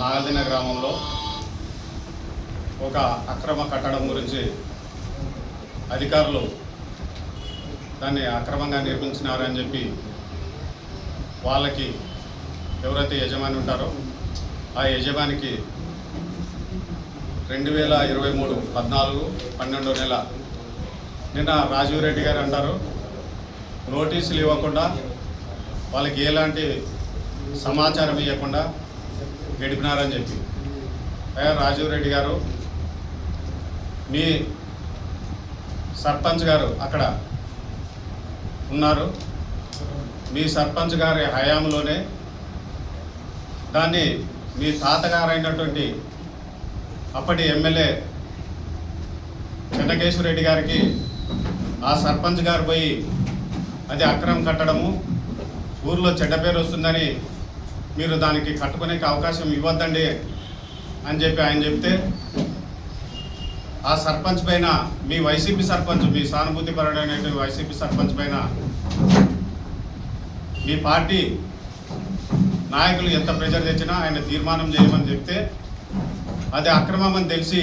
నాగదిన గ్రామంలో ఒక అక్రమ కట్టడం గురించి అధికారులు దాన్ని అక్రమంగా నిర్మించినారని చెప్పి వాళ్ళకి ఎవరైతే యజమాని ఉంటారో ఆ యజమానికి 2023 14/12 నెల నిన్న రాజీవ్ రెడ్డి గారు అంటారు నోటీసులు ఇవ్వకుండా వాళ్ళకి ఎలాంటి సమాచారం ఇవ్వకుండా గడిపినారని చెప్పి. అయ్యా రాజీవ్ రెడ్డి గారు, మీ సర్పంచ్ గారు అక్కడ ఉన్నారు, మీ సర్పంచ్ గారి హయాంలోనే దాన్ని మీ తాతగారైనటువంటి అప్పటి ఎమ్మెల్యే చెన్నకేశ్వరరెడ్డి గారికి ఆ సర్పంచ్ గారు పోయి అది అక్రమం కట్టడము ఊర్లో చెడ్డ పేరు వస్తుందని మీరు దానికి కట్టుకునే అవకాశం ఇవ్వద్దండి అని చెప్పి ఆయన చెప్తే ఆ సర్పంచ్ పైన మీ వైసీపీ సర్పంచ్, మీ సానుభూతిపరుడైనటువంటి వైసీపీ సర్పంచ్ పైన మీ పార్టీ నాయకులు ఎంత ప్రెజర్ తెచ్చినా ఆయన తీర్మానం చేయమని చెప్తే అది అక్రమం అని తెలిసి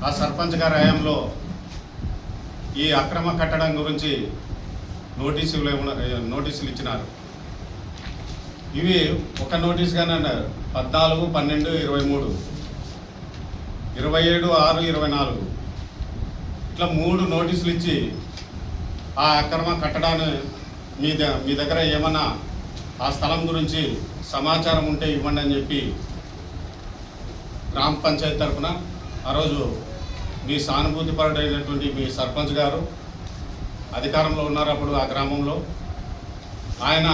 ఆ సర్పంచ్ గారి హయాంలో ఈ అక్రమ కట్టడం గురించి నోటీసులు ఇచ్చినారు. ఇవి ఒక నోటీస్గానే 14, 12, 23, 27, 6, 24 ఇట్లా 3 నోటీసులు ఇచ్చి ఆ అక్రమ కట్టడాన్ని మీ దగ్గర ఏమన్నా ఆ స్థలం గురించి సమాచారం ఉంటే ఇవ్వండి అని చెప్పి గ్రామ పంచాయతీ తరఫున ఆ రోజు మీ సానుభూతిపరుడైనటువంటి మీ సర్పంచ్ గారు అధికారంలో ఉన్నారు అప్పుడు ఆ గ్రామంలో. ఆయన